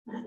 Okay.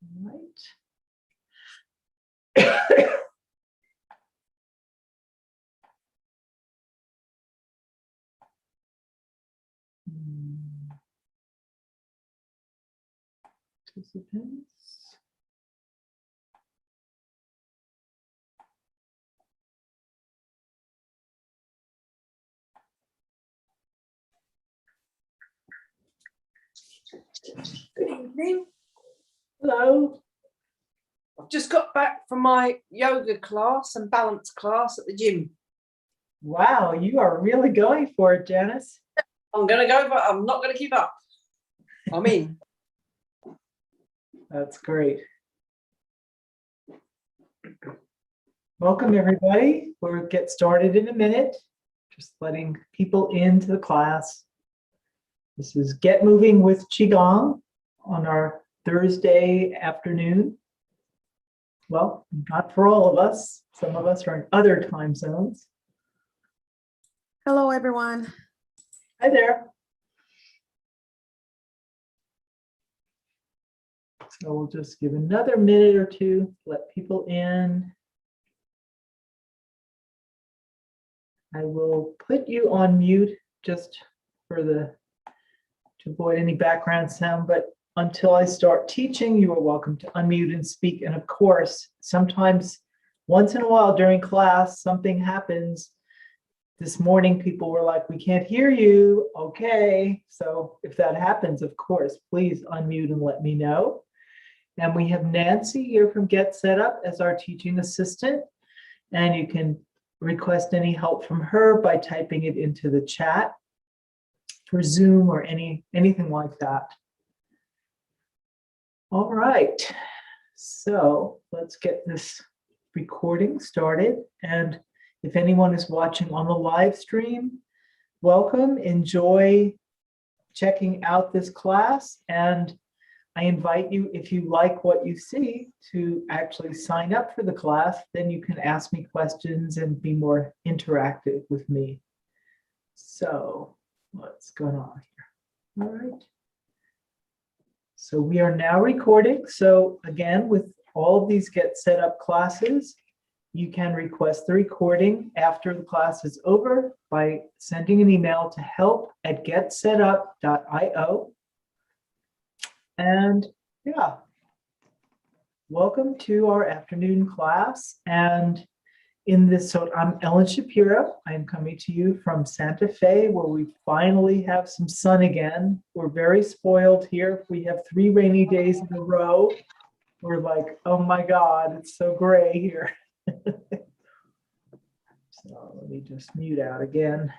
All right. Participants. Good evening. Hello. I've just got back from my yoga class and balance class at the gym. Wow, you are really going for it, Janice. I'm going to go, but I'm not going to keep up. I'm in. That's great. Welcome, everybody. We'll get started in a minute. Just letting people into the class. This is Get Moving with Qigong on our Thursday afternoon. Well, not for all of us. Some of us are in other time zones. Hello, everyone. Hi there. So we'll just give another minute or two, let people in. I will put you on mute just for to avoid any background sound, but until I start teaching, you are welcome to unmute and speak. And of course, sometimes once in a while during class, something happens. This morning, people were like, we can't hear you. Okay. So if that happens, of course, please unmute and let me know. And we have Nancy here from Get Set Up as our teaching assistant. And you can request any help from her by typing it into the chat for Zoom or anything like that. All right. So let's get this recording started. And if anyone is watching on the live stream, welcome. Enjoy checking out this class. And I invite you, if you like what you see, to actually sign up for the class. Then you can ask me questions and be more interactive with me. So what's going on here? All right. So we are now recording. So again, with all of these Get Set Up classes, you can request the recording after the class is over by sending an email to help@getsetup.io. And yeah, welcome to our afternoon class. And so I'm Ellen Shapiro. I'm coming to you from Santa Fe, where we finally have some sun again. We're very spoiled here. We have 3 rainy days in a row. We're like, oh my God, it's so gray here. So let me just mute out again.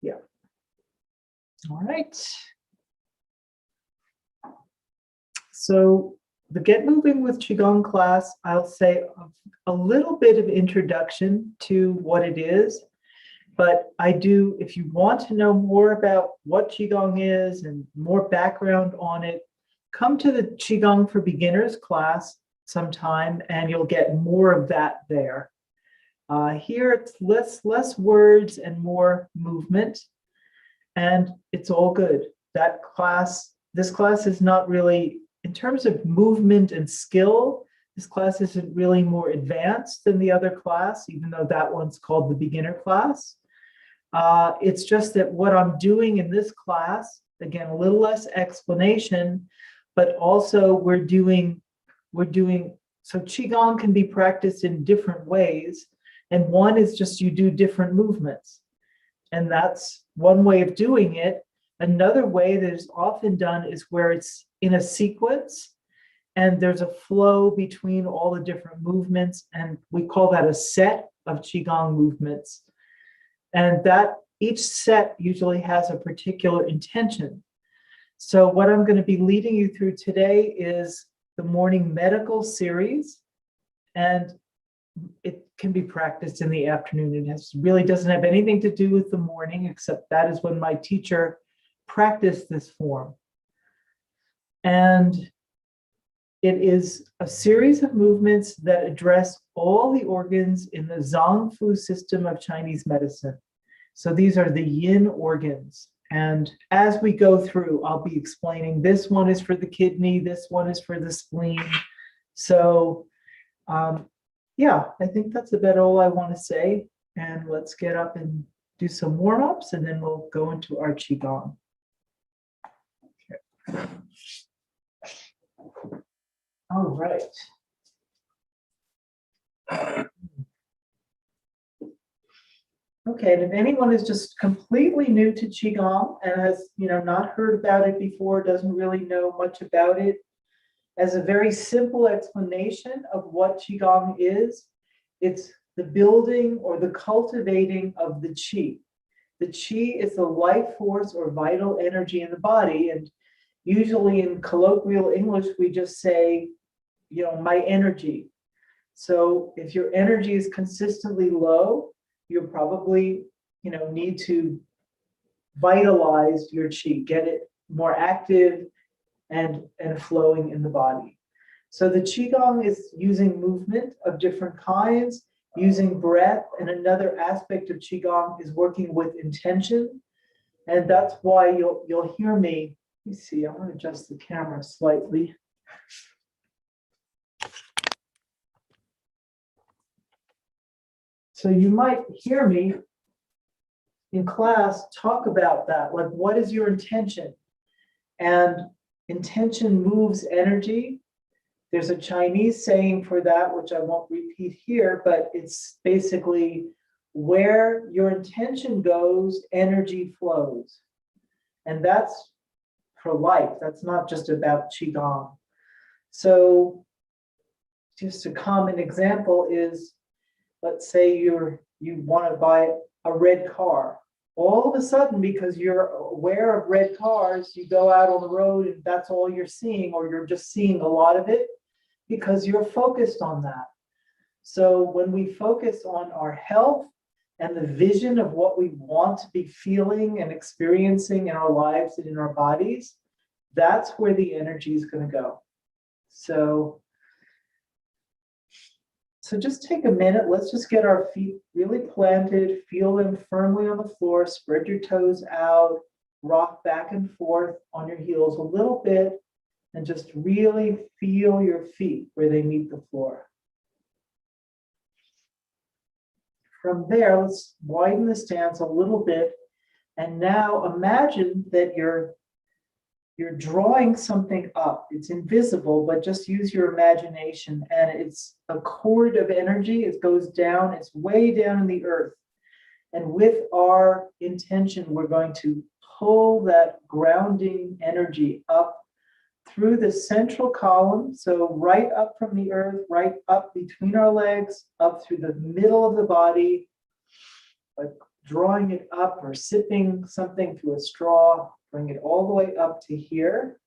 Yeah. All right. So the Get Moving with Qigong class, I'll say a little bit of introduction to what it is, but if you want to know more about what Qigong is and more background on it, come to the Qigong for Beginners class sometime and you'll get more of that there. Here it's less words and more movement, and it's all good. This class is not really, in terms of movement and skill, this class isn't really more advanced than the other class, even though that one's called the beginner class. It's just that what I'm doing in this class, again, a little less explanation, but also we're doing, so Qigong can be practiced in different ways. And one is just you do different movements. And that's one way of doing it. Another way that is often done is where it's in a sequence and there's a flow between all the different movements. And we call that a set of Qigong movements. And that each set usually has a particular intention. So what I'm going to be leading you through today is the morning medical series, and it can be practiced in the afternoon. It really doesn't have anything to do with the morning, except that is when my teacher practiced this form. And it is a series of movements that address all the organs in the Zhang Fu system of Chinese medicine. So these are the yin organs. And as we go through, I'll be explaining this one is for the kidney, this one is for the spleen. So yeah, I think that's about all I want to say. And let's get up and do some warm-ups, and then we'll go into our Qigong. Okay. All right. Okay, and if anyone is just completely new to Qigong and has, not heard about it before, doesn't really know much about it, as a very simple explanation of what Qigong is, it's the building or the cultivating of the Qi. The Qi is the life force or vital energy in the body, and usually in colloquial English, we just say, my energy. So if your energy is consistently low, you probably, need to vitalize your Qi, get it more active and flowing in the body. So the Qigong is using movement of different kinds, using breath, and another aspect of Qigong is working with intention. And that's why you'll hear me. Let me see, I'm going to adjust the camera slightly. So you might hear me in class talk about that, like what is your intention? And intention moves energy. There's a Chinese saying for that, which I won't repeat here, but it's basically where your intention goes, energy flows. And that's for life. That's not just about Qigong. So just a common example is, let's say you want to buy a red car. All of a sudden, because you're aware of red cars, you go out on the road and that's all you're seeing, or you're just seeing a lot of it because you're focused on that. So when we focus on our health and the vision of what we want to be feeling and experiencing in our lives and in our bodies, that's where the energy is going to go. So just take a minute. Let's just get our feet really planted, feel them firmly on the floor, spread your toes out, rock back and forth on your heels a little bit, and just really feel your feet where they meet the floor. From there, let's widen the stance a little bit. And now imagine that you're drawing something up. It's invisible, but just use your imagination. And it's a cord of energy. It goes down, it's way down in the earth. And with our intention, we're going to pull that grounding energy up through the central column. So right up from the earth, right up between our legs, up through the middle of the body, like drawing it up or sipping something through a straw. Bring it all the way up to here.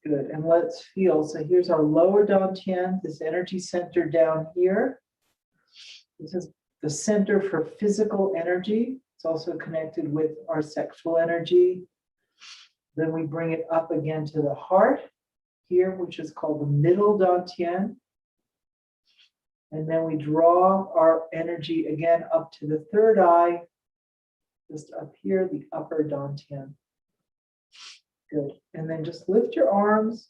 Good, and let's feel. So here's our lower dantian, this energy center down here. This is the center for physical energy. It's also connected with our sexual energy. Then we bring it up again to the heart here, which is called the middle dantian. And then we draw our energy again up to the third eye, just up here, the upper dantian. Good. And then just lift your arms,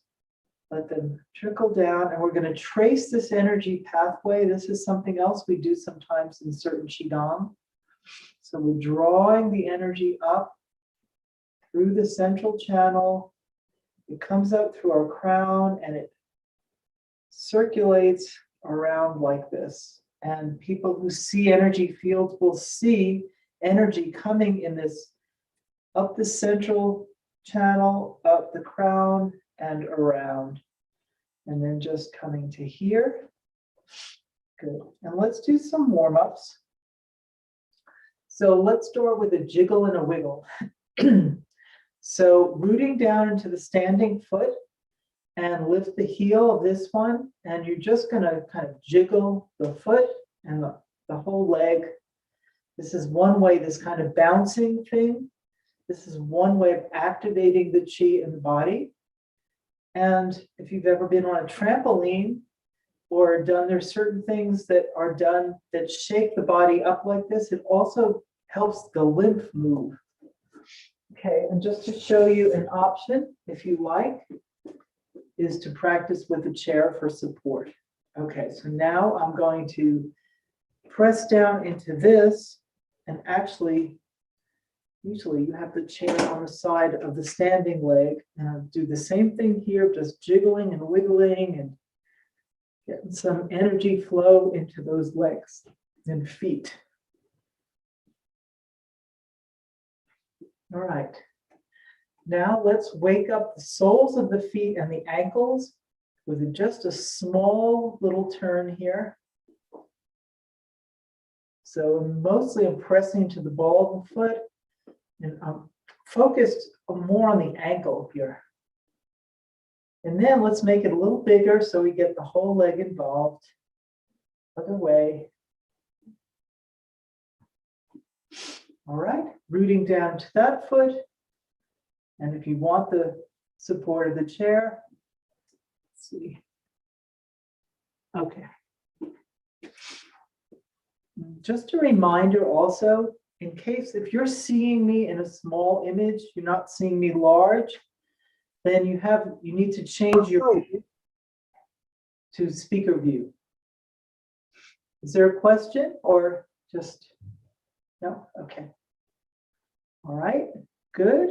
let them trickle down, and we're going to trace this energy pathway. This is something else we do sometimes in certain Qigong. So we're drawing the energy up through the central channel. It comes out through our crown and it circulates around like this. And people who see energy fields will see energy coming in this, up the central channel, up the crown, and around. And then just coming to here. Good. And let's do some warm-ups. So let's start with a jiggle and a wiggle. So rooting down into the standing foot and lift the heel of this one. And you're just going to kind of jiggle the foot and the whole leg. This is one way, this kind of bouncing thing. This is one way of activating the chi in the body. And if you've ever been on a trampoline or done, there's certain things that are done that shake the body up like this. It also helps the lymph move. Okay, and just to show you an option, if you like, is to practice with a chair for support. Okay, so now I'm going to press down into this, and actually, usually you have the chair on the side of the standing leg, and I'll do the same thing here, just jiggling and wiggling and getting some energy flow into those legs and feet. All right. Now let's wake up the soles of the feet and the ankles with just a small little turn here. So mostly I'm pressing to the ball of the foot, and I'm focused more on the ankle here. And then let's make it a little bigger so we get the whole leg involved. Other way. All right, rooting down to that foot. And if you want the support of the chair, let's see. Okay. Just a reminder also, in case if you're seeing me in a small image, you're not seeing me large, then you need to change your view to speaker view. Is there a question or just no? Okay. All right, good.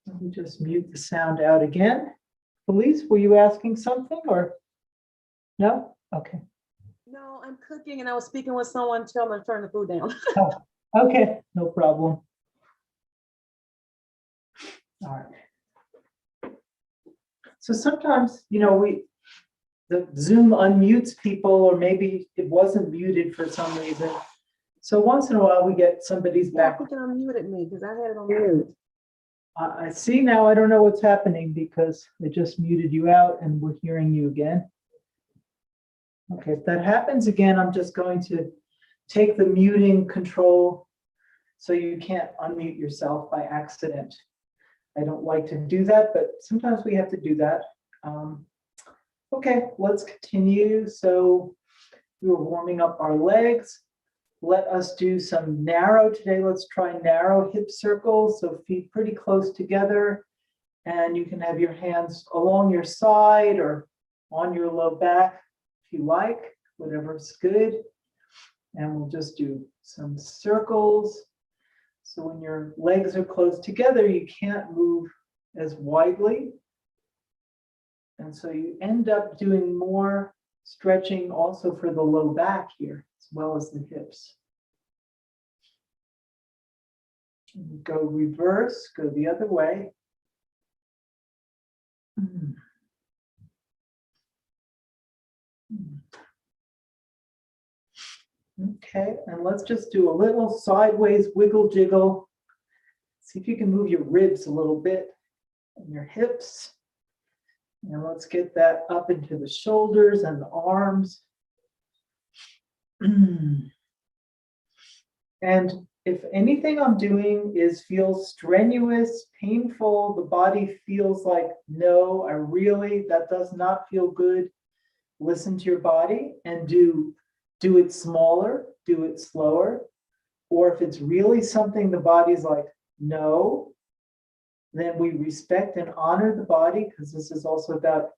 Let me just mute the sound out again. Elise, were you asking something or no? Okay. No, I'm cooking and I was speaking with someone, tell them to turn the food down. Oh, okay, no problem. All right. So sometimes, the Zoom unmutes people, or maybe it wasn't muted for some reason. So once in a while we get somebody's Yeah, I back. think it unmuted me because I had it on mute. I see now, I don't know what's happening because it just muted you out and we're hearing you again. Okay, if that happens again, I'm just going to take the muting control so you can't unmute yourself by accident. I don't like to do that, but sometimes we have to do that. Okay, let's continue. So we were warming up our legs. Let us do some narrow today. Let's try narrow hip circles. So feet pretty close together. And you can have your hands along your side or on your low back if you like, whatever's good. And we'll just do some circles. So when your legs are close together, you can't move as widely. And so you end up doing more stretching also for the low back here, as well as the hips. Go reverse, go the other way. Okay, and let's just do a little sideways wiggle jiggle. See if you can move your ribs a little bit and your hips. And let's get that up into the shoulders and the arms. And if anything I'm doing feels strenuous, painful, the body feels like, no, that does not feel good, listen to your body and do it smaller, do it slower. Or if it's really something the body's like, no, then we respect and honor the body, because this is also about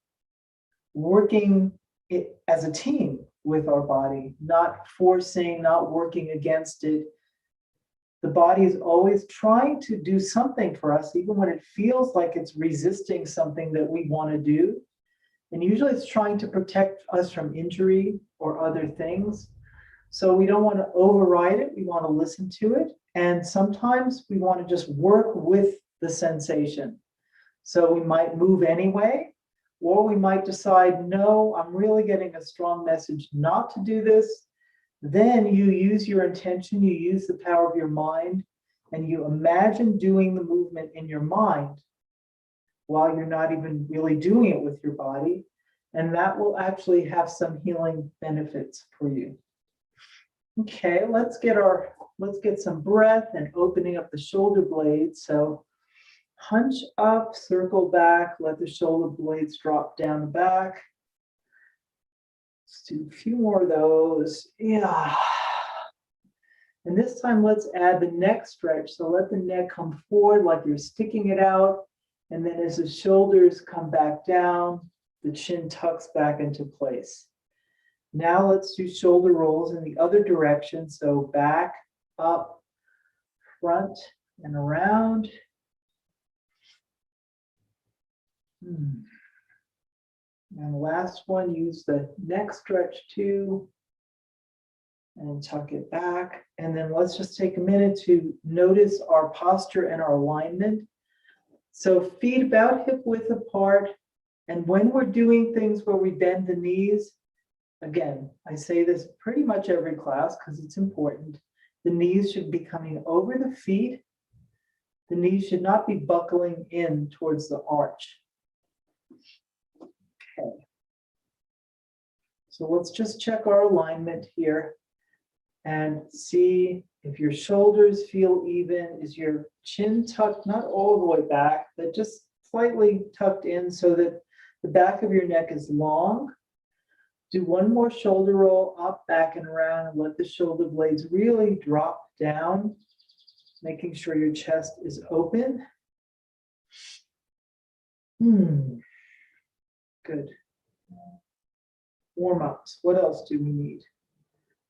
working it as a team with our body, not forcing, not working against it. The body is always trying to do something for us, even when it feels like it's resisting something that we want to do. And usually it's trying to protect us from injury or other things. So we don't want to override it. We want to listen to it. And sometimes we want to just work with the sensation. So we might move anyway, or we might decide, no, I'm really getting a strong message not to do this. Then you use your intention, you use the power of your mind, and you imagine doing the movement in your mind while you're not even really doing it with your body. And that will actually have some healing benefits for you. Okay, let's get some breath and opening up the shoulder blades. So hunch up, circle back, let the shoulder blades drop down the back. Let's do a few more of those. Yeah. And this time, let's add the neck stretch. So let the neck come forward like you're sticking it out. And then as the shoulders come back down, the chin tucks back into place. Now let's do shoulder rolls in the other direction. So back, up, front, and around. And last one, use the neck stretch too. And tuck it back. And then let's just take a minute to notice our posture and our alignment. So feet about hip width apart. And when we're doing things where we bend the knees, again, I say this pretty much every class because it's important. The knees should be coming over the feet. The knees should not be buckling in towards the arch. Okay. So let's just check our alignment here and see if your shoulders feel even. Is your chin tucked, not all the way back, but just slightly tucked in so that the back of your neck is long. Do one more shoulder roll up, back, and around, and let the shoulder blades really drop down, making sure your chest is open. Good. Warm-ups. What else do we need?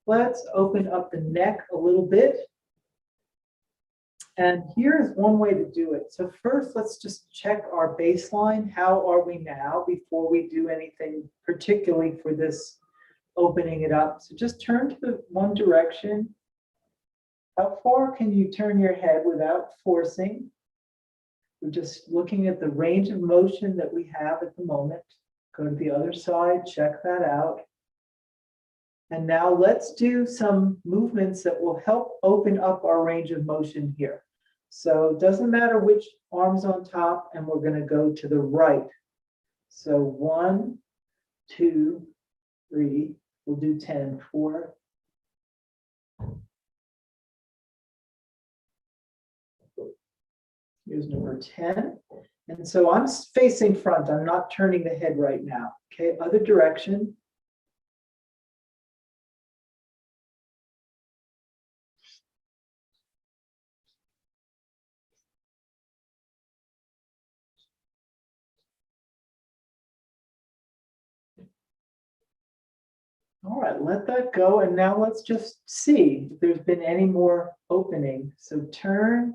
Let's open up the neck a little bit. And here's one way to do it. So first, let's just check our baseline. How are we now before we do anything particularly for this opening it up? So just turn to the one direction. How far can you turn your head without forcing? We're just looking at the range of motion that we have at the moment. Go to the other side, check that out. And now let's do some movements that will help open up our range of motion here. So it doesn't matter which arm's on top, and we're going to go to the right. So 1, 2, 3, we'll do 10, 4. Here's number 10. And so I'm facing front. I'm not turning the head right now. Okay, other direction. All right, let that go. And now let's just see if there's been any more opening. So turn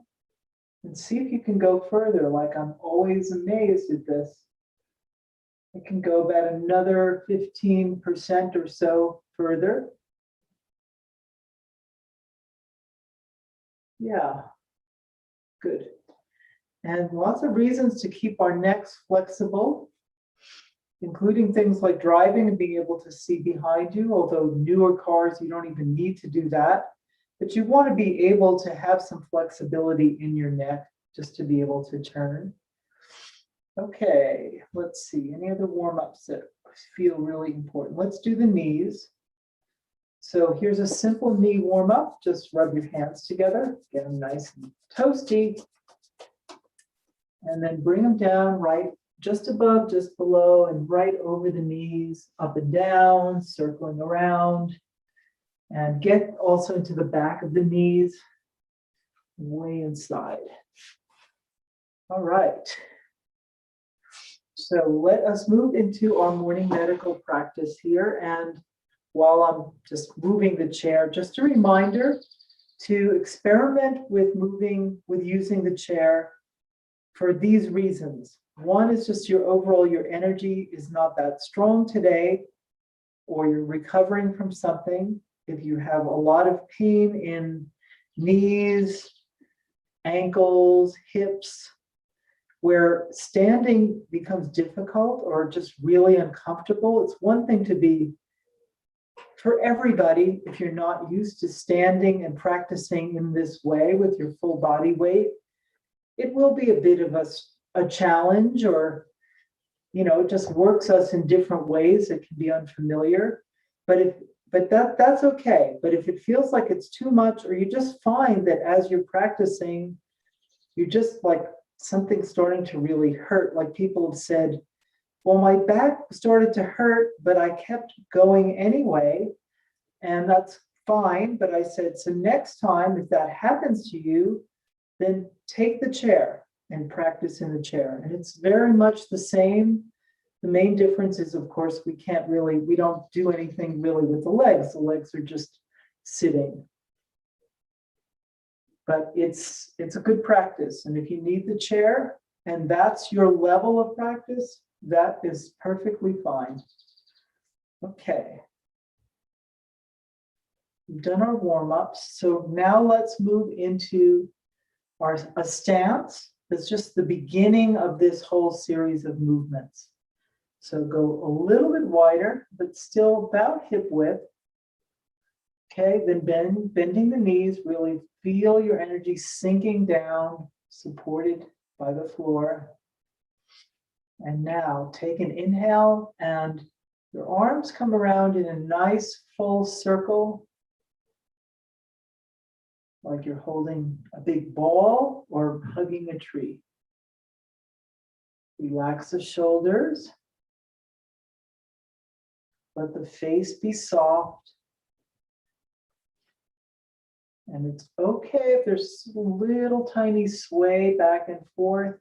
and see if you can go further. Like, I'm always amazed at this. It can go about another 15% or so further. Yeah, good. And lots of reasons to keep our necks flexible, including things like driving and being able to see behind you, although newer cars, you don't even need to do that. But you want to be able to have some flexibility in your neck just to be able to turn. Okay, let's see. Any other warm-ups that feel really important? Let's do the knees. So here's a simple knee warm-up. Just rub your hands together, get them nice and toasty. And then bring them down right just above, just below, and right over the knees, up and down, circling around. And get also into the back of the knees, way inside. All right. So let us move into our morning medical practice here. And while I'm just moving the chair, just a reminder to experiment with using the chair for these reasons. One is just your energy is not that strong today, or you're recovering from something. If you have a lot of pain in knees, ankles, hips, where standing becomes difficult or just really uncomfortable, it's one thing to be for everybody, if you're not used to standing and practicing in this way with your full body weight, it will be a bit of a challenge, or, it just works us in different ways. It can be unfamiliar, but that's okay. But if it feels like it's too much, or you just find that as you're practicing, you just like something starting to really hurt, like people have said, well, my back started to hurt, but I kept going anyway, and that's fine. But I said, so next time, if that happens to you, then take the chair and practice in the chair. And it's very much the same. The main difference is, of course, we don't do anything really with the legs. The legs are just sitting. But it's a good practice. And if you need the chair and that's your level of practice, that is perfectly fine. Okay. We've done our warm-ups. So now let's move into a stance. That's just the beginning of this whole series of movements. So go a little bit wider, but still about hip width. Okay, then bending the knees, really feel your energy sinking down, supported by the floor. And now take an inhale, and your arms come around in a nice full circle, like you're holding a big ball or hugging a tree. Relax the shoulders. Let the face be soft. And it's okay if there's a little tiny sway back and forth.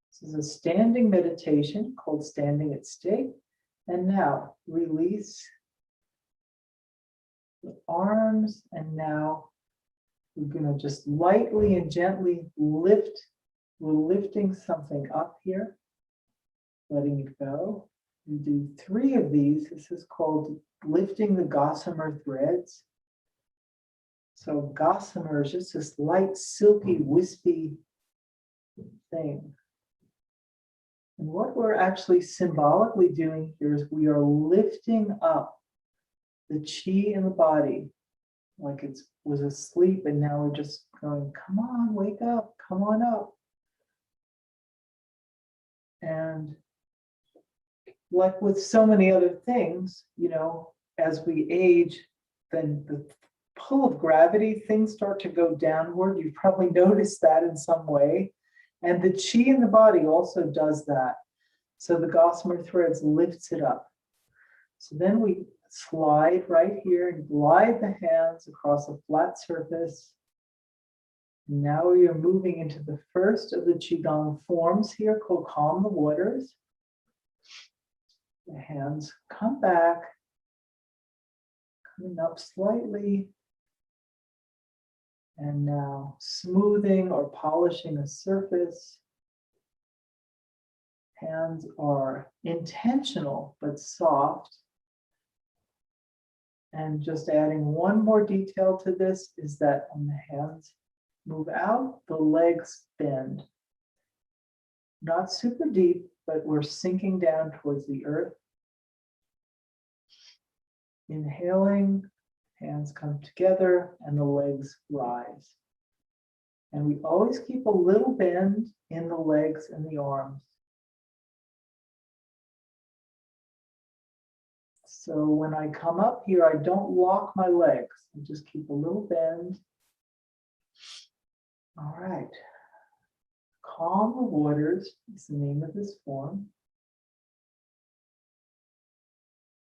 This is a standing meditation called Standing at Stake. And now release the arms. And now we're going to just lightly and gently lift. We're lifting something up here, letting it go. We do 3 of these. This is called lifting the Gossamer threads. So Gossamer is just this light, silky, wispy thing. And what we're actually symbolically doing here is we are lifting up the chi in the body, like it was asleep, and now we're just going, come on, wake up, come on up. And like with so many other things, as we age, then the pull of gravity, things start to go downward. You've probably noticed that in some way. And the chi in the body also does that. So the Gossamer threads lifts it up. So then we slide right here and glide the hands across a flat surface. Now we are moving into the first of the Qigong forms here called Calm the Waters. The hands come back, coming up slightly. And now smoothing or polishing a surface. Hands are intentional but soft. And just adding one more detail to this is that when the hands move out, the legs bend. Not super deep, but we're sinking down towards the earth. Inhaling, hands come together and the legs rise. And we always keep a little bend in the legs and the arms. So when I come up here, I don't lock my legs. I just keep a little bend. All right. Calm the Waters is the name of this form.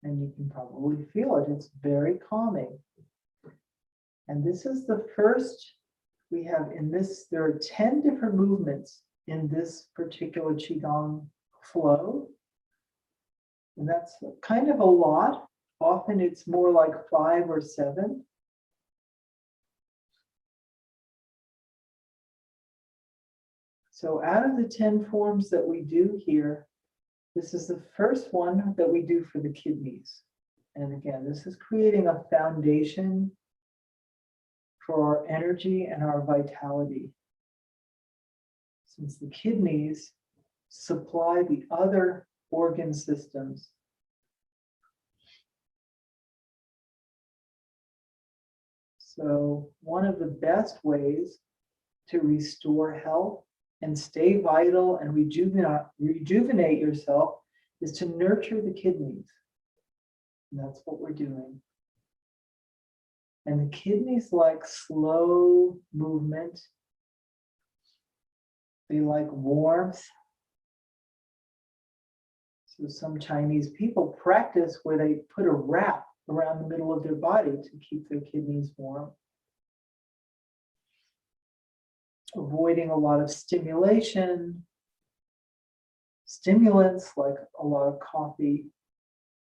And you can probably feel it. It's very calming. And this is the first we have in this. There are 10 different movements in this particular Qigong flow. And that's kind of a lot. Often it's more like 5 or 7. So out of the 10 forms that we do here, this is the first one that we do for the kidneys. And again, this is creating a foundation for our energy and our vitality. Since the kidneys supply the other organ systems. So one of the best ways to restore health and stay vital and rejuvenate yourself is to nurture the kidneys. And that's what we're doing. And the kidneys like slow movement. They like warmth. So some Chinese people practice where they put a wrap around the middle of their body to keep their kidneys warm. Avoiding a lot of stimulation, stimulants like a lot of coffee,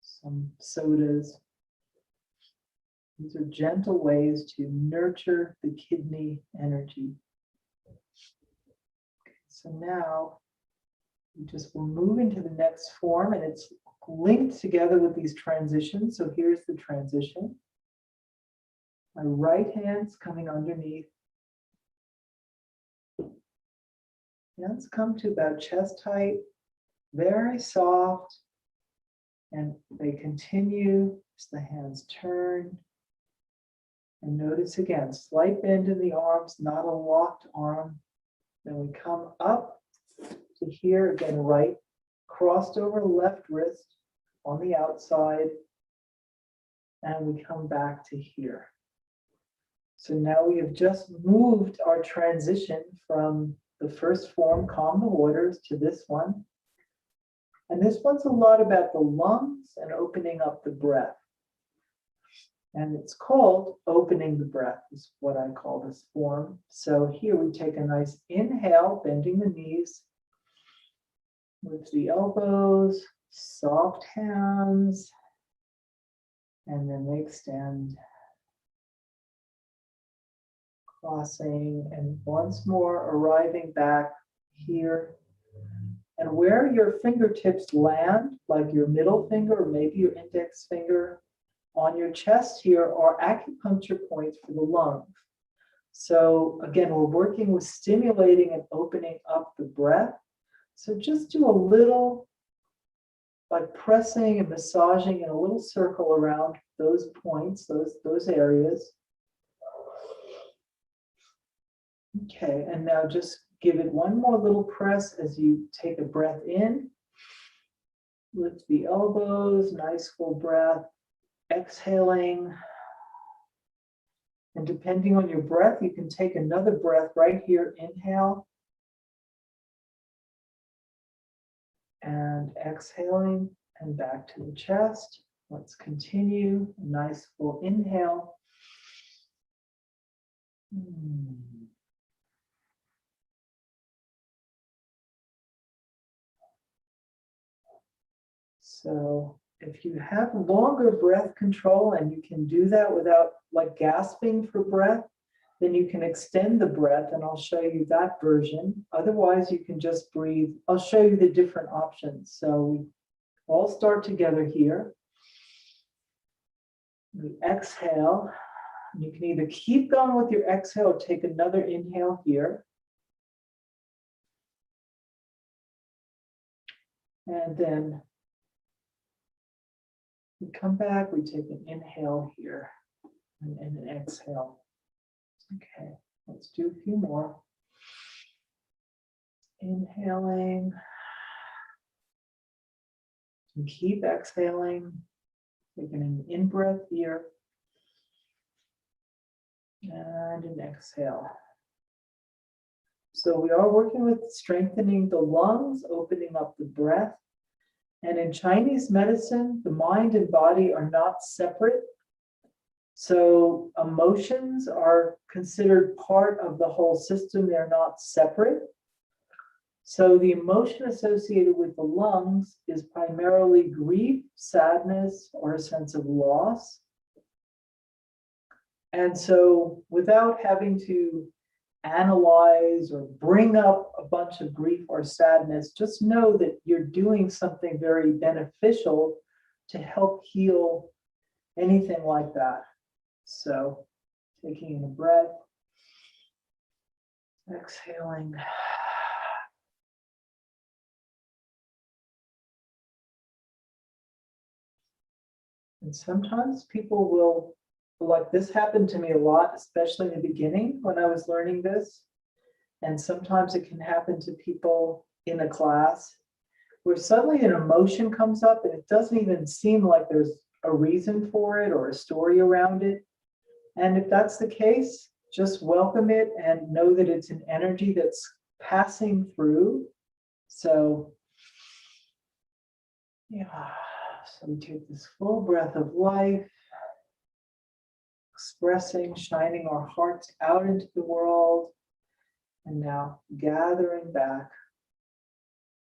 some sodas. These are gentle ways to nurture the kidney energy. Okay, so now we just will move into the next form, and it's linked together with these transitions. So here's the transition. My right hand's coming underneath. Hands come to about chest height, very soft, and they continue as the hands turn. And notice again, slight bend in the arms, not a locked arm. Then we come up to here, again, right, crossed over left wrist on the outside, and we come back to here. So now we have just moved our transition from the first form, calm the waters, to this one. And this one's a lot about the lungs and opening up the breath. And it's called opening the breath, is what I call this form. So here we take a nice inhale, bending the knees, lift the elbows, soft hands, and then they extend, crossing, and once more arriving back here. And where your fingertips land, like your middle finger or maybe your index finger, on your chest here are acupuncture points for the lungs. So again, we're working with stimulating and opening up the breath. So just do a little, like pressing and massaging in a little circle around those points, those areas. Okay, and now just give it one more little press as you take a breath in. Lift the elbows, nice full breath. Exhaling, and depending on your breath, you can take another breath right here. Inhale and exhaling, and back to the chest. Let's continue. A nice full inhale. So if you have longer breath control and you can do that without like gasping for breath, then you can extend the breath, and I'll show you that version. Otherwise, you can just breathe. I'll show you the different options. So we all start together here. We exhale. You can either keep going with your exhale or take another inhale here. And then we come back, we take an inhale here and an exhale. Okay, let's do a few more. Inhaling. And keep exhaling. Taking an in-breath here. And an exhale. So we are working with strengthening the lungs, opening up the breath. And in Chinese medicine, the mind and body are not separate. So emotions are considered part of the whole system. They're not separate. So the emotion associated with the lungs is primarily grief, sadness, or a sense of loss. And so without having to analyze or bring up a bunch of grief or sadness, just know that you're doing something very beneficial to help heal anything like that. So taking in a breath, exhaling, And sometimes people will, like this happened to me a lot, especially in the beginning when I was learning this. And sometimes it can happen to people in a class where suddenly an emotion comes up and it doesn't even seem like there's a reason for it or a story around it. And if that's the case, just welcome it and know that it's an energy that's passing through. So, yeah, so we take this full breath of life, expressing, shining our hearts out into the world, and now gathering back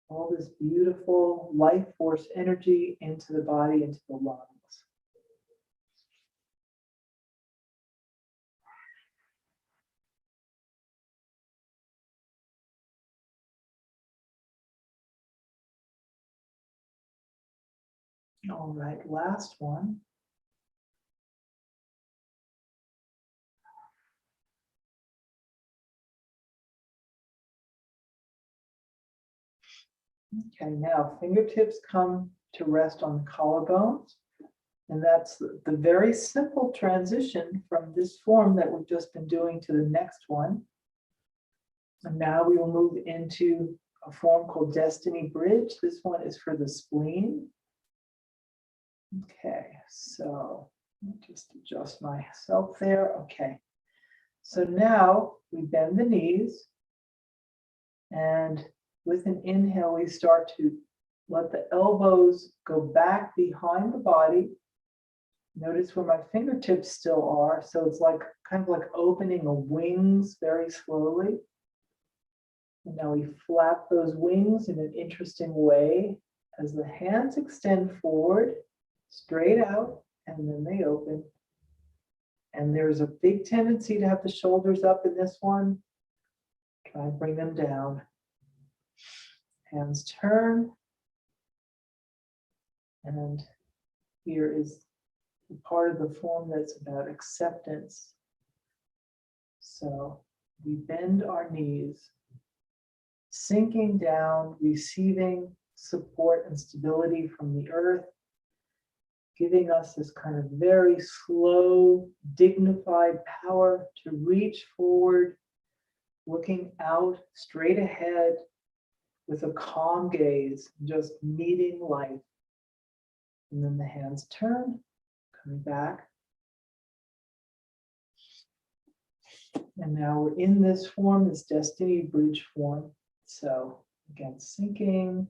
all this beautiful life force energy into the body, into the lungs. All right, last one. Okay, now fingertips come to rest on the collarbones. And that's the very simple transition from this form that we've just been doing to the next one. And now we will move into a form called Destiny Bridge. This one is for the spleen. Okay, so let me just adjust myself there. Okay, so now we bend the knees, and with an inhale, we start to let the elbows go back behind the body. Notice where my fingertips still are. So it's like kind of like opening a wings very slowly. And now we flap those wings in an interesting way as the hands extend forward, straight out, and then they open. And there's a big tendency to have the shoulders up in this one. Try and bring them down. Hands turn. And here is the part of the form that's about acceptance. So we bend our knees, sinking down, receiving support and stability from the earth, giving us this kind of very slow, dignified power to reach forward, looking out straight ahead with a calm gaze, just meeting life. And then the hands turn, coming back. And now we're in this form, this Destiny Bridge form. So again, sinking.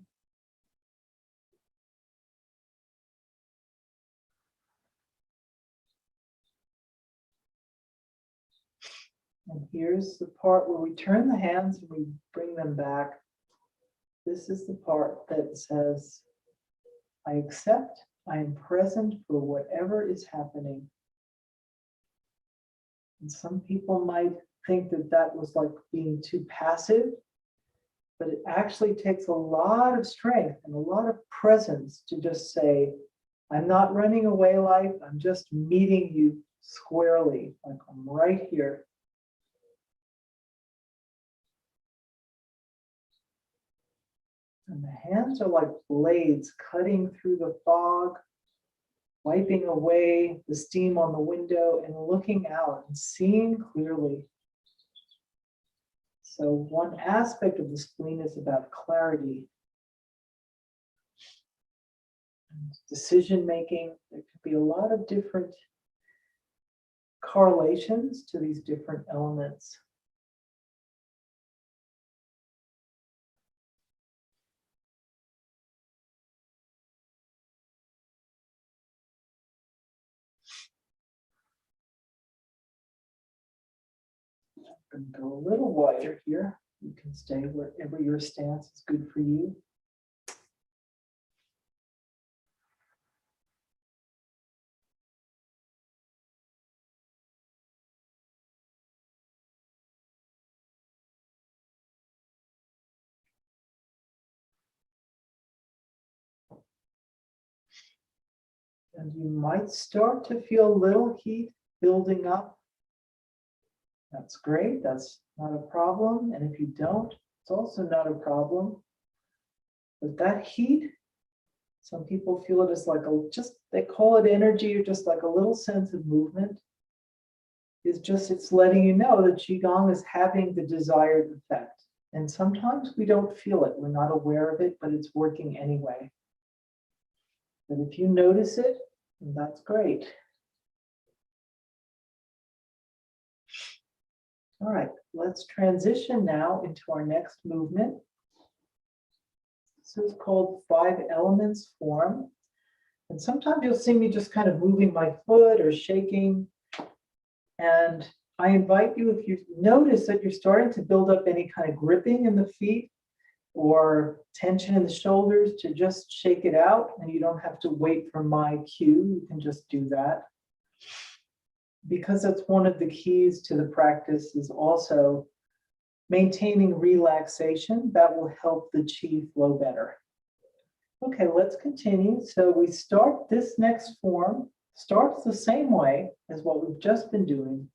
And here's the part where we turn the hands and we bring them back. This is the part that says, I accept, I am present for whatever is happening. And some people might think that that was like being too passive, but it actually takes a lot of strength and a lot of presence to just say, I'm not running away life, I'm just meeting you squarely, like I'm right here. And the hands are like blades cutting through the fog, wiping away the steam on the window and looking out and seeing clearly. So one aspect of the spleen is about clarity. And decision making. There could be a lot of different correlations to these different elements. And go a little wider here. You can stay wherever your stance is good for you. And you might start to feel a little heat building up. That's great. That's not a problem. And if you don't, it's also not a problem. But that heat Some people feel it as like they call it energy or just like a little sense of movement. It's letting you know that Qigong is having the desired effect. And sometimes we don't feel it, we're not aware of it, but it's working anyway. But if you notice it, that's great. All right, let's transition now into our next movement. This is called 5 elements form. And sometimes you'll see me just kind of moving my foot or shaking. And I invite you, if you notice that you're starting to build up any kind of gripping in the feet or tension in the shoulders, to just shake it out, and you don't have to wait for my cue. You can just do that. Because that's one of the keys to the practice, is also maintaining relaxation. That will help the chi flow better. Okay, let's continue. So we start this next form, starts the same way as what we've just been doing,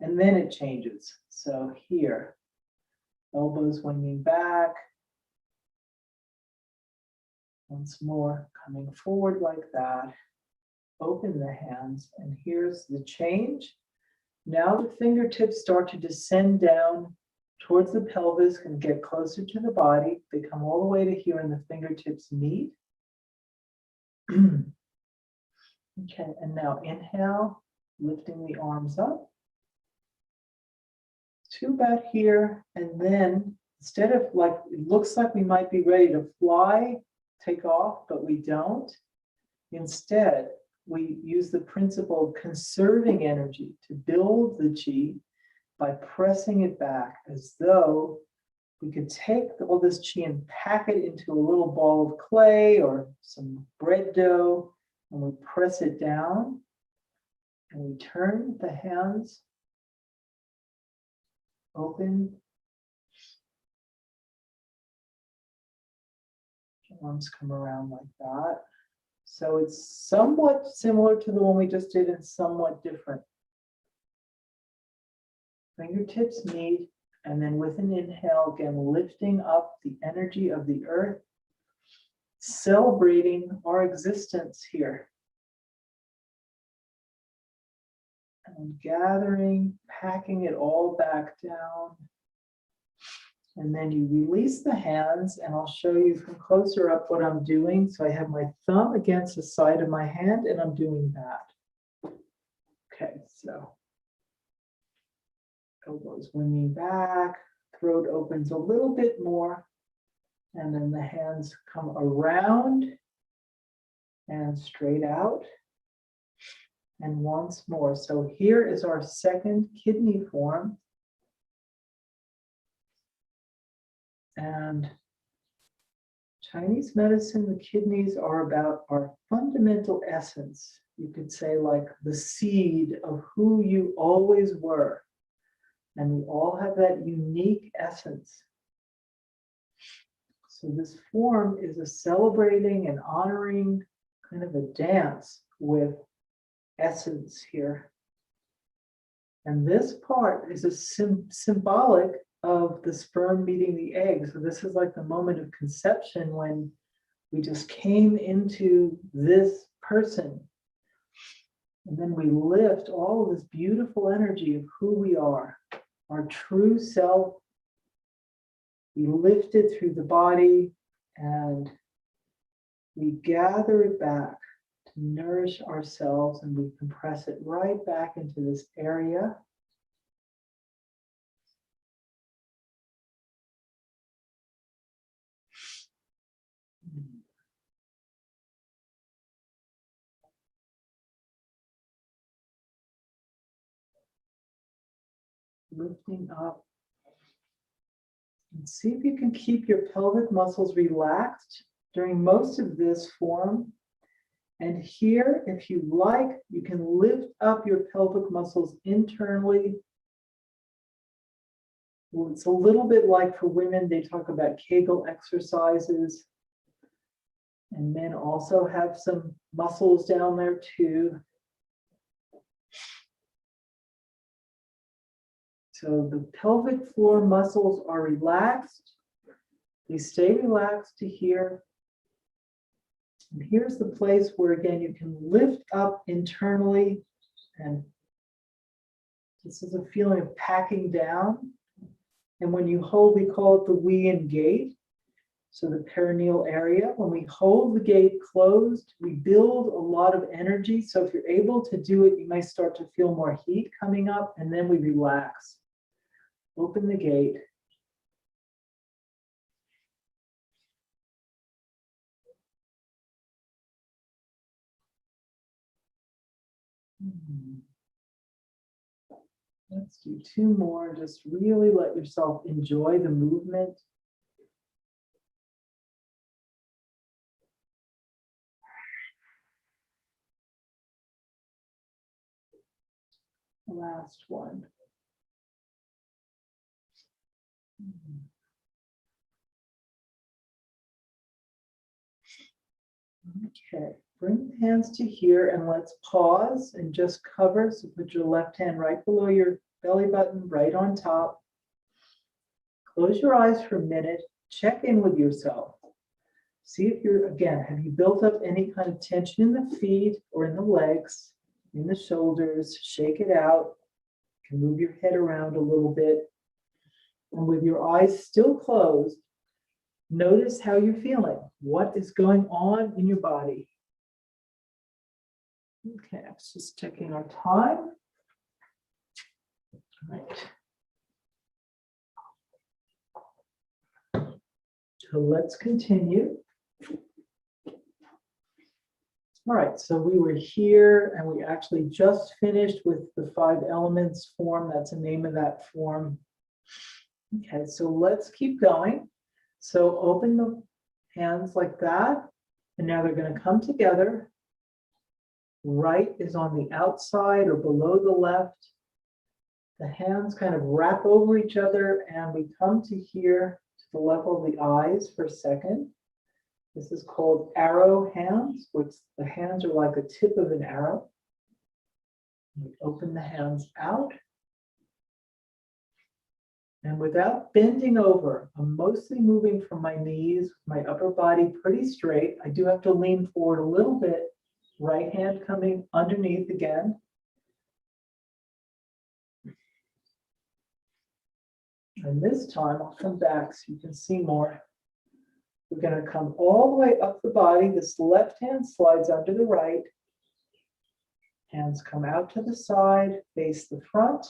and then it changes. So here, elbows winging back. Once more, coming forward like that. Open the hands, and here's the change. Now the fingertips start to descend down towards the pelvis and get closer to the body. They come all the way to here and the fingertips meet. Okay, and now inhale, lifting the arms up to about here, and then instead of like, it looks like we might be ready to fly, take off, but we don't. Instead, we use the principle of conserving energy to build the chi by pressing it back, as though we could take all this chi and pack it into a little ball of clay or some bread dough, and we press it down, and we turn the hands open. Arms come around like that. So it's somewhat similar to the one we just did and somewhat different. Fingertips meet, and then with an inhale, again, lifting up the energy of the earth, celebrating our existence here. And gathering, packing it all back down. And then you release the hands, and I'll show you from closer up what I'm doing. So I have my thumb against the side of my hand, and I'm doing that. Okay, so elbows winging back, throat opens a little bit more, and then the hands come around and straight out. And once more. So here is our second kidney form. And Chinese medicine, the kidneys are about our fundamental essence. You could say like the seed of who you always were. And we all have that unique essence. So this form is a celebrating and honoring kind of a dance with essence here. And this part is a symbolic of the sperm meeting the egg. So this is like the moment of conception when we just came into this person. And then we lift all of this beautiful energy of who we are, our true self. We lift it through the body and we gather it back to nourish ourselves, and we compress it right back into this area. Lifting up. And see if you can keep your pelvic muscles relaxed during most of this form. And here, if you like, you can lift up your pelvic muscles internally. Well, it's a little bit like for women, they talk about Kegel exercises. And men also have some muscles down there too. So the pelvic floor muscles are relaxed. They stay relaxed to here. And here's the place where, again, you can lift up internally. And this is a feeling of packing down. And when you hold, we call it the Wien gate. So the perineal area, when we hold the gate closed, we build a lot of energy. So if you're able to do it, you may start to feel more heat coming up, and then we relax. Open the gate. Let's do 2 more. Just really let yourself enjoy the movement. Last one. Okay, bring the hands to here and let's pause and just cover. So put your left hand right below your belly button, right on top. Close your eyes for a minute. Check in with yourself. See if you're, again, have you built up any kind of tension in the feet or in the legs, in the shoulders? Shake it out. You can move your head around a little bit. And with your eyes still closed, notice how you're feeling. What is going on in your body? Okay, I was just checking our time. All right. So let's continue. All right, so we were here and we actually just finished with the 5 elements form. That's the name of that form. Okay, so let's keep going. So open the hands like that. And now they're going to come together. Right is on the outside or below the left. The hands kind of wrap over each other and we come to here to the level of the eyes for a second. This is called arrow hands, which the hands are like a tip of an arrow. We open the hands out. And without bending over, I'm mostly moving from my knees, my upper body pretty straight. I do have to lean forward a little bit. Right hand coming underneath again. And this time I'll come back so you can see more. We're going to come all the way up the body. This left hand slides under the right. Hands come out to the side, face the front.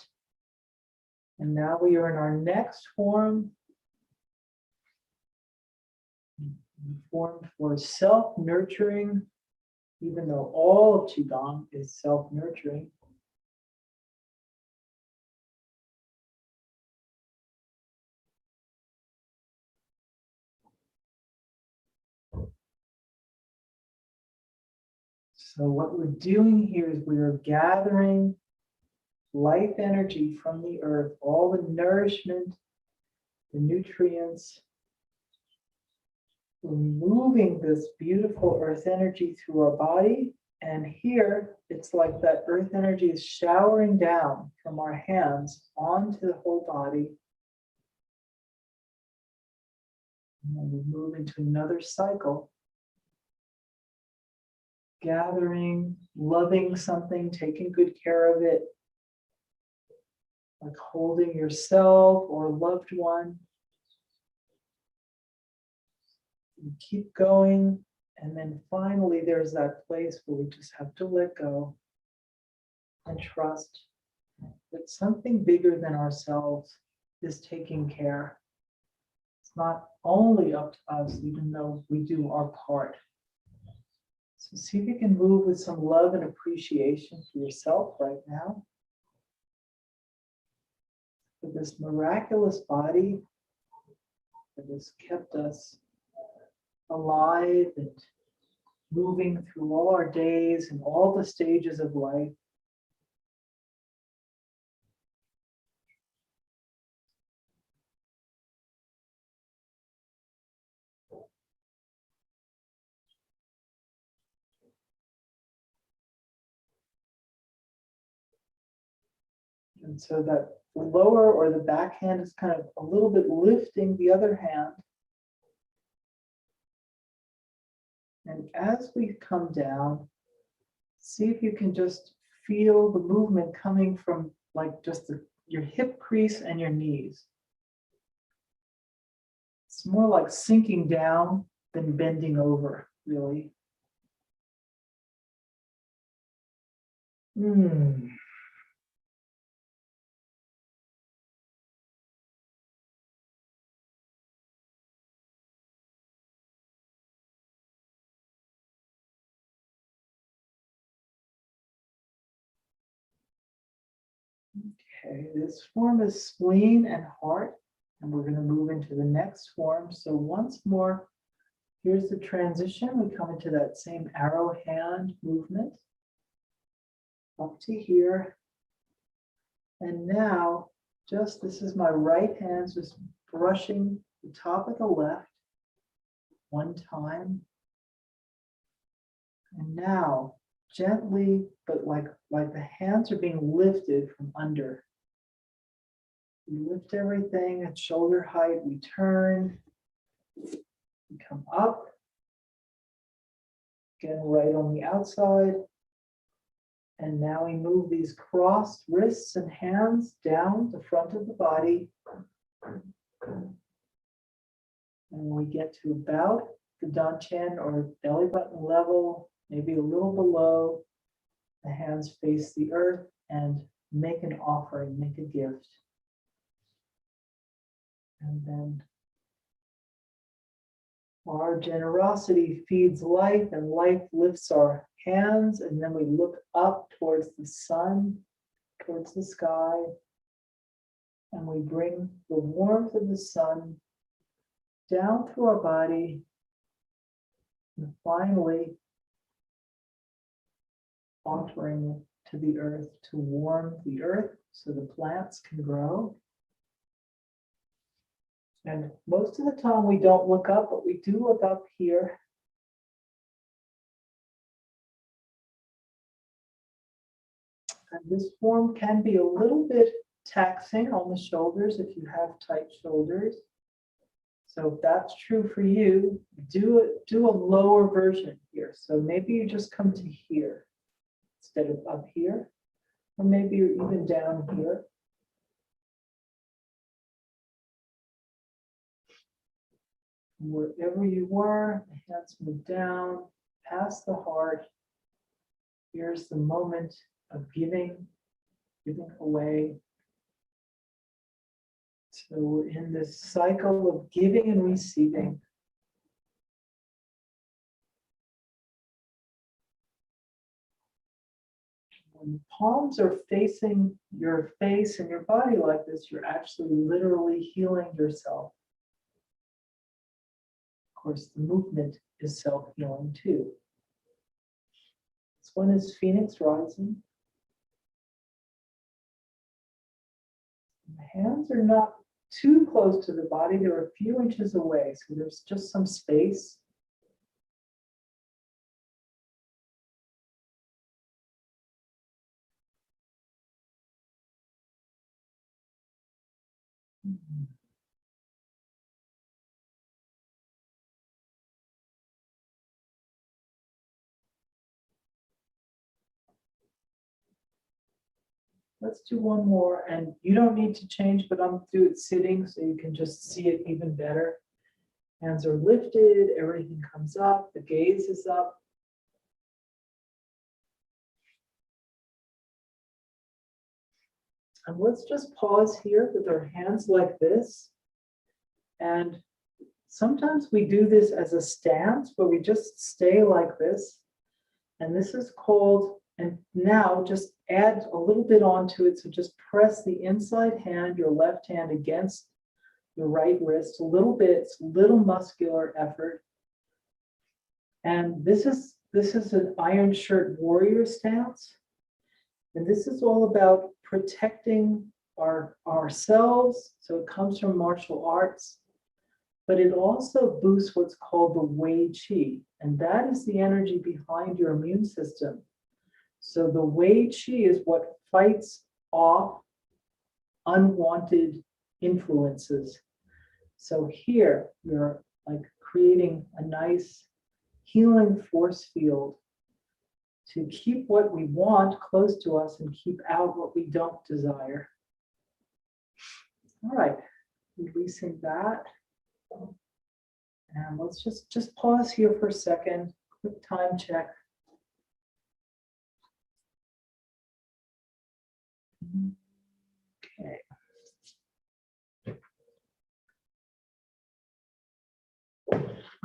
And now we are in our next form. Formed for self-nurturing, even though all of Qigong is self-nurturing. So what we're doing here is we are gathering life energy from the earth, all the nourishment, the nutrients. We're moving this beautiful earth energy through our body. And here, it's like that earth energy is showering down from our hands onto the whole body. And then we move into another cycle. Gathering, loving something, taking good care of it, like holding yourself or a loved one. You keep going, and then finally there's that place where we just have to let go and trust that something bigger than ourselves is taking care. It's not only up to us, even though we do our part. So see if you can move with some love and appreciation for yourself right now. For this miraculous body that has kept us alive and moving through all our days and all the stages of life. And so that the lower or the back hand is kind of a little bit lifting the other hand. And as we come down, see if you can just feel the movement coming from like just your hip crease and your knees. It's more like sinking down than bending over, really. Okay, this form is spleen and heart, and we're going to move into the next form. So once more, here's the transition. We come into that same arrow hand movement up to here. And now, just this is my right hand, just brushing the top of the left one time. And now, gently, but like the hands are being lifted from under. We lift everything at shoulder height, we turn, we come up, again, right on the outside. And now we move these crossed wrists and hands down the front of the body. And we get to about the dantian or belly button level, maybe a little below. The hands face the earth and make an offering, make a gift. And then our generosity feeds life, and life lifts our hands, and then we look up towards the sun, towards the sky, and we bring the warmth of the sun down through our body, and finally offering it to the earth to warm the earth so the plants can grow. And most of the time we don't look up, but we do look up here. And this form can be a little bit taxing on the shoulders if you have tight shoulders. So if that's true for you, do a lower version here. So maybe you just come to here instead of up here, or maybe you're even down here. Wherever you were, the hands move down, past the heart. Here's the moment of giving away. So we're in this cycle of giving and receiving. When the palms are facing your face and your body like this, you're actually literally healing yourself. Of course, the movement is self-healing too. This one is Phoenix Rising. The hands are not too close to the body. They're a few inches away, so there's just some space. Let's do one more, and you don't need to change, but I'm do it sitting so you can just see it even better. Hands are lifted, everything comes up, the gaze is up. And let's just pause here with our hands like this. And sometimes we do this as a stance where we just stay like this. And this is called, and now just add a little bit onto it. So just press the inside hand, your left hand against your right wrist, a little bit, it's a little muscular effort. And this is an iron shirt warrior stance. And this is all about protecting ourselves. So it comes from martial arts, but it also boosts what's called the Wei Qi. And that is the energy behind your immune system. So the Wei Qi is what fights off unwanted influences. So here you're like creating a nice healing force field to keep what we want close to us and keep out what we don't desire. All right, releasing that. And let's just pause here for a second, quick time check. Okay.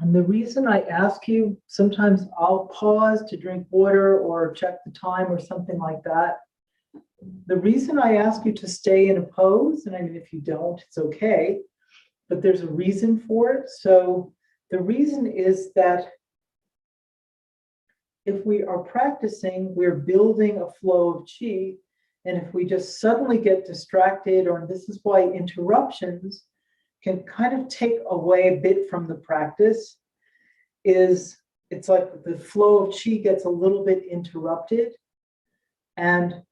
And the reason I ask you, sometimes I'll pause to drink water or check the time or something like that. The reason I ask you to stay in a pose, and I mean, if you don't, it's okay, but there's a reason for it. So the reason is that if we are practicing, we're building a flow of qi. And if we just suddenly get distracted, or this is why interruptions can kind of take away a bit from the practice, is it's like the flow of qi gets a little bit interrupted. And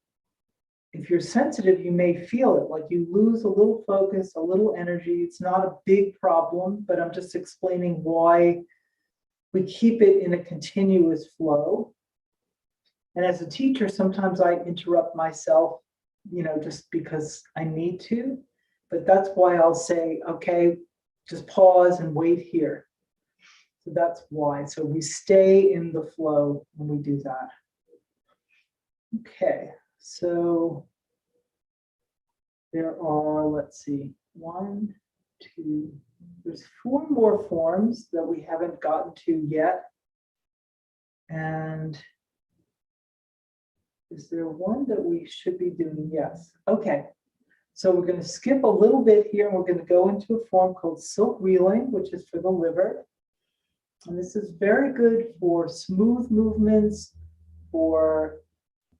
if you're sensitive, you may feel it, like you lose a little focus, a little energy. It's not a big problem, but I'm just explaining why we keep it in a continuous flow. And as a teacher, sometimes I interrupt myself, just because I need to. But that's why I'll say, okay, just pause and wait here. So that's why. So we stay in the flow when we do that. Okay, so there are, let's see, 1, 2, there's 4 more forms that we haven't gotten to yet. And is there one that we should be doing? Yes. Okay. So we're going to skip a little bit here, and we're going to go into a form called silk reeling, which is for the liver. And this is very good for smooth movements, for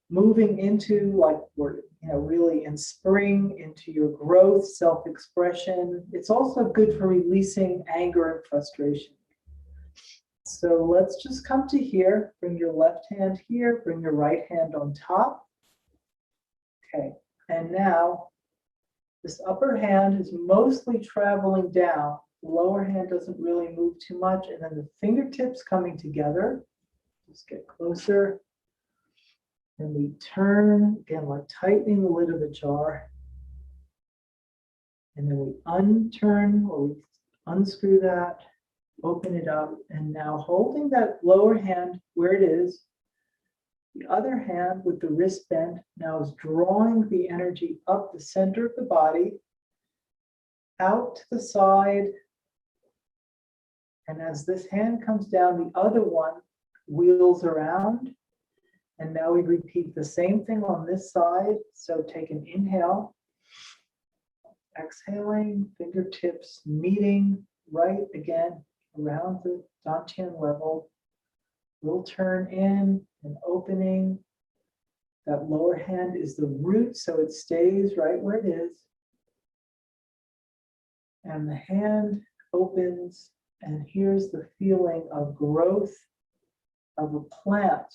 moving into, like, we're really in spring, into your growth, self-expression. It's also good for releasing anger and frustration. So let's just come to here, bring your left hand here, bring your right hand on top. Okay, and now this upper hand is mostly traveling down. The lower hand doesn't really move too much, and then the fingertips coming together. Just get closer. And we turn, again, like tightening the lid of the jar. And then we unturn, or we unscrew that, open it up, and now holding that lower hand where it is, the other hand with the wrist bent now is drawing the energy up the center of the body, out to the side. And as this hand comes down, the other one wheels around. And now we repeat the same thing on this side. So take an inhale, exhaling, fingertips meeting right again around the dantian level. We'll turn in and opening. That lower hand is the root, so it stays right where it is. And the hand opens, and here's the feeling of growth of a plant.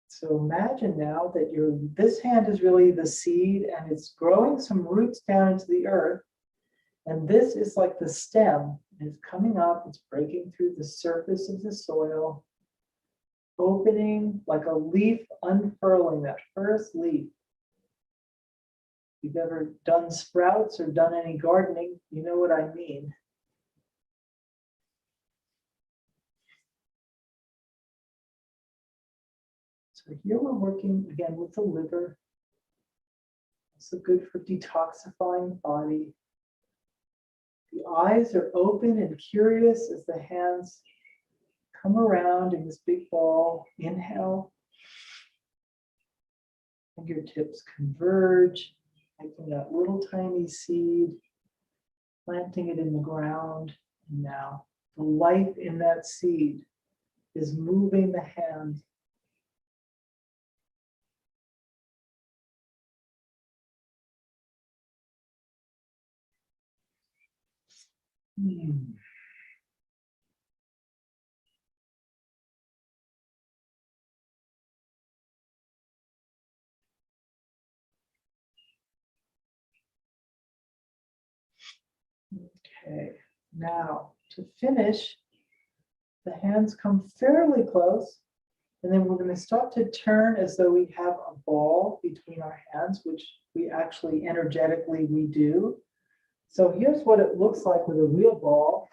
So imagine now that this hand is really the seed, and it's growing some roots down into the earth. And this is like the stem. It's coming up, it's breaking through the surface of the soil, opening like a leaf unfurling, that first leaf. If you've ever done sprouts or done any gardening, you know what I mean. So here we're working again with the liver. Also good for detoxifying the body. The eyes are open and curious as the hands come around in this big ball. Inhale. Fingertips converge, making that little tiny seed, planting it in the ground. And now the life in that seed is moving the hand. Okay, now to finish, the hands come fairly close, and then we're going to start to turn as though we have a ball between our hands, which we actually energetically we do. So here's what it looks like with a real ball,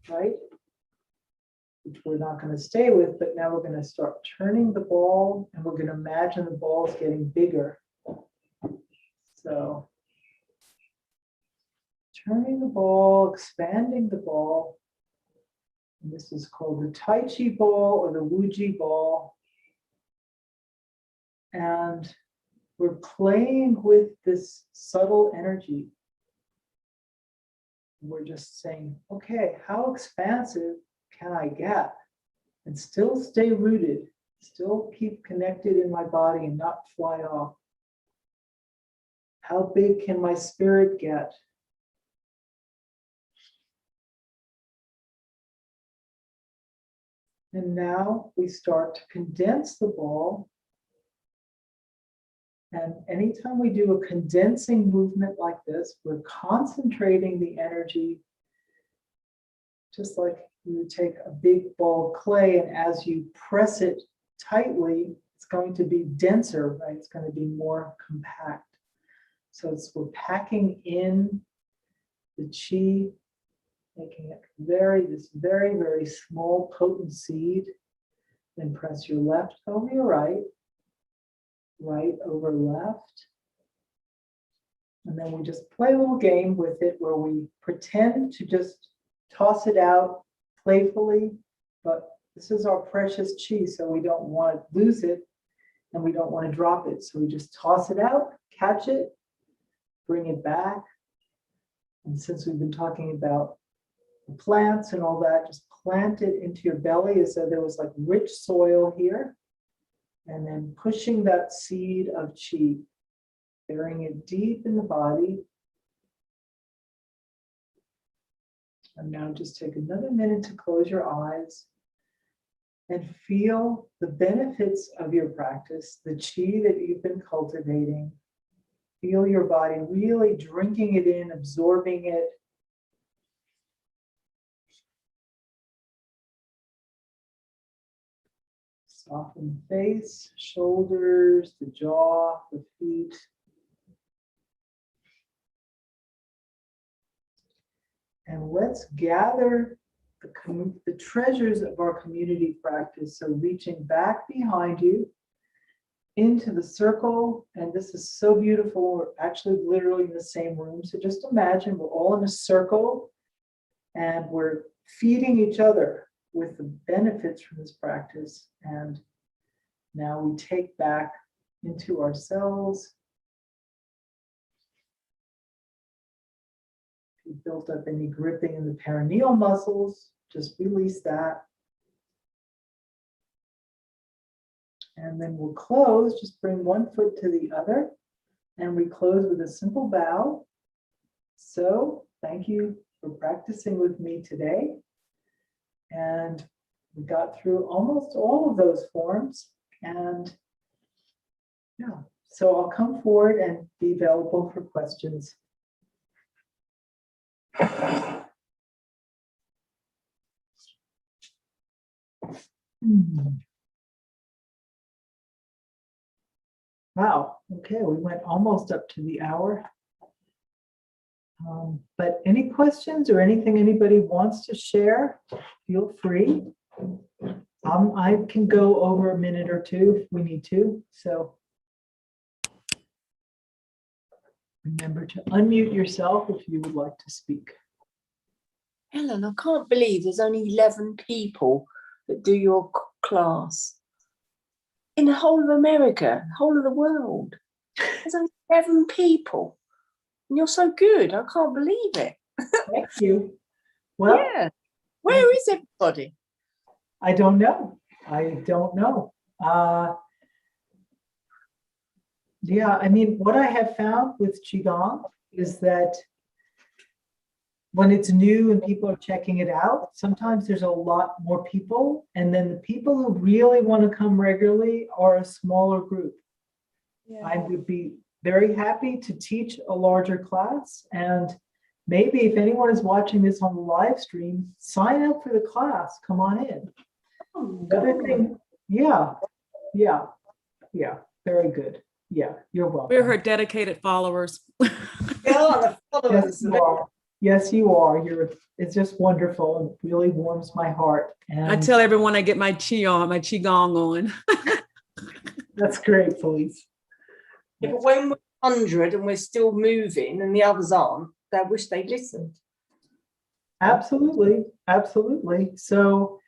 right? Which we're not going to stay with, but now we're going to start turning the ball, and we're going to imagine the ball is getting bigger. So turning the ball, expanding the ball. And this is called the Tai Chi Ball or the Wuji Ball. And we're playing with this subtle energy. We're just saying, okay, how expansive can I get and still stay rooted, still keep connected in my body and not fly off? How big can my spirit get? And now we start to condense the ball. And anytime we do a condensing movement like this, we're concentrating the energy, just like you would take a big ball of clay, and as you press it tightly, it's going to be denser, right? It's going to be more compact. So we're packing in the chi, making it this very, very small, potent seed. Then press your left over your right, right over left. And then we just play a little game with it where we pretend to just toss it out playfully, but this is our precious chi, so we don't want to lose it and we don't want to drop it. So we just toss it out, catch it, bring it back. And since we've been talking about the plants and all that, just plant it into your belly as though there was like rich soil here. And then pushing that seed of chi, burying it deep in the body. And now just take another minute to close your eyes and feel the benefits of your practice, the chi that you've been cultivating. Feel your body really drinking it in, absorbing it. Soften the face, shoulders, the jaw, the feet. And let's gather the treasures of our community practice. So reaching back behind you into the circle. And this is so beautiful. We're actually literally in the same room. So just imagine we're all in a circle and we're feeding each other with the benefits from this practice. And now we take back into ourselves. If you built up any gripping in the perineal muscles, just release that. And then we'll close, just bring one foot to the other, and we close with a simple bow. So thank you for practicing with me today. And we got through almost all of those forms. And yeah, so I'll come forward and be available for questions. Wow, okay, we went almost up to the hour. But any questions or anything anybody wants to share, feel free. I can go over a minute or two if we need to, so remember to unmute yourself if you would like to speak. Helen, I can't believe there's only 11 people that do your class. In the whole of America, the whole of the world. There's only 11 people. And you're so good. I can't believe it. Thank you. Well, yeah. Where is everybody? I don't know. I don't know. Yeah, I mean, what I have found with Qigong is that when it's new and people are checking it out, sometimes there's a lot more people. And then the people who really want to come regularly are a smaller group. Yeah. I would be very happy to teach a larger class. And maybe if anyone is watching this on the live stream, sign up for the class. Come on in. The other thing, yeah, very good. Yeah, you're welcome. We're her dedicated followers. Yes, you are. Yes, you are. It's just wonderful and really warms my heart. And I tell everyone I get my Qigong on. that's great, Felice. Yeah, but when we're 100 and we're still moving and the others aren't, I wish they'd listened. Absolutely, absolutely. So,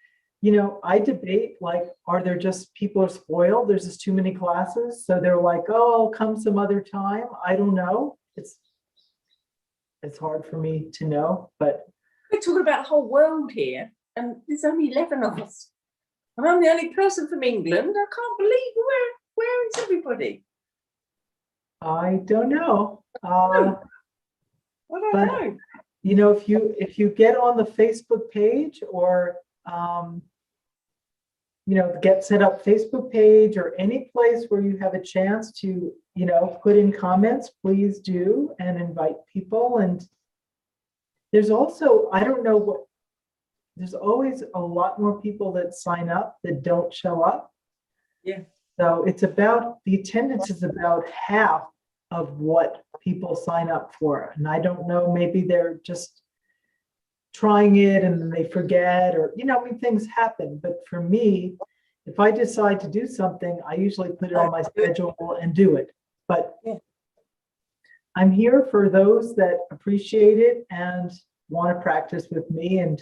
I debate, like, are there just people are spoiled? There's just too many classes. So they're like, oh, I'll come some other time. I don't know. It's hard for me to know, but We're talking about the whole world here, and there's only 11 of us. And I'm the only person from England. I can't believe where is everybody? I don't know. I don't but- know. If you get on the Facebook page or the Get Set Up Facebook page or any place where you have a chance to put in comments, please do, and invite people. And there's also, I don't know what, there's always a lot more people that sign up that don't show up. Yeah. So the attendance is about half of what people sign up for. And I don't know, maybe they're just trying it and then they forget, or, things happen. But for me, if I decide to do something, I usually put it on my schedule and do it. But Yeah. I'm here for those that appreciate it and want to practice with me. And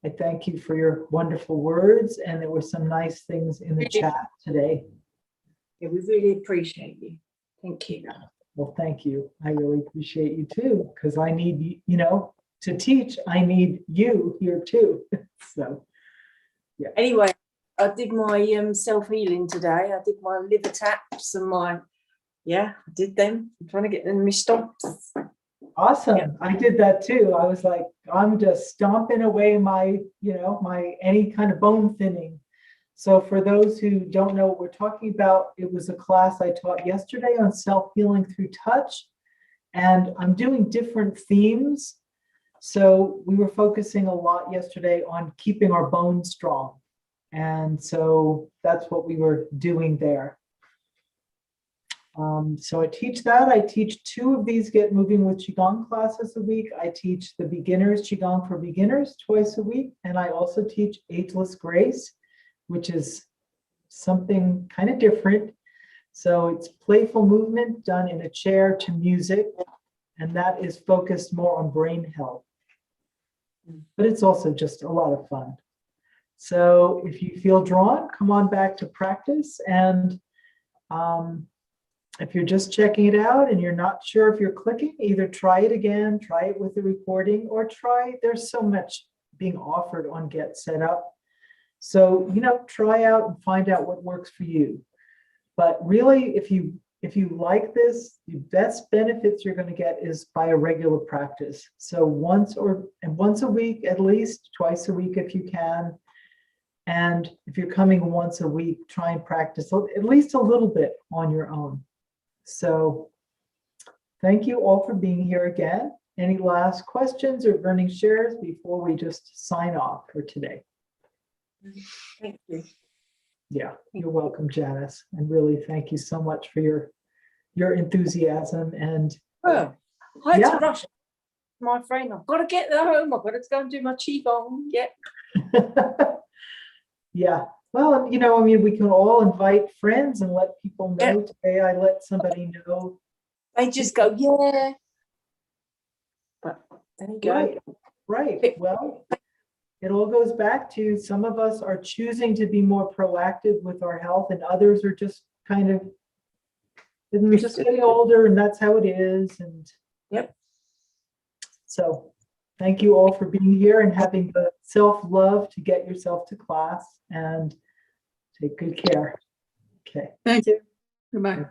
I thank you for your wonderful words. And there were some nice things in the chat today. Yeah, we really appreciate you. Thank you. Well, thank you. I really appreciate you too, because I need, to teach, I need you here too. So, yeah. Anyway, I did my self-healing today. I did my liver taps and I did them. I'm trying to get them in my stomps. Awesome. Yeah. I did that too. I was like, I'm just stomping away my any kind of bone thinning. So for those who don't know what we're talking about, it was a class I taught yesterday on self-healing through touch. And I'm doing different themes. So we were focusing a lot yesterday on keeping our bones strong. And so that's what we were doing there. So I teach that. I teach 2 of these Get Moving with Qigong classes a week. I teach the beginners Qigong for beginners twice a week. And I also teach Ageless Grace, which is something kind of different. So it's playful movement done in a chair to music. And that is focused more on brain health. But it's also just a lot of fun. So if you feel drawn, come on back to practice. And if you're just checking it out and you're not sure if you're clicking, either try it again, try it with the recording, or there's so much being offered on Get Set Up. So, try out and find out what works for you. But really, if you like this, the best benefits you're going to get is by a regular practice. So once a week, at least twice a week if you can. And if you're coming once a week, try and practice at least a little bit on your own. So thank you all for being here again. Any last questions or burning shares before we just sign off for today? Thank you. Yeah, you're welcome, Janice. And really thank you so much for your enthusiasm. And Well, I had Yeah. to rush. My friend, I've got to get home. I've got to go and do my Qigong. Yeah. yeah. Well, we can all invite friends and let people know. Today I let somebody know. They just go, yeah. But there you go. Right. Well, it all goes back to some of us are choosing to be more proactive with our health, and others are just kind of just getting older, and that's how it is. And Yep. So thank you all for being here and having the self-love to get yourself to class, and take good care. Okay. Thank you. Goodbye.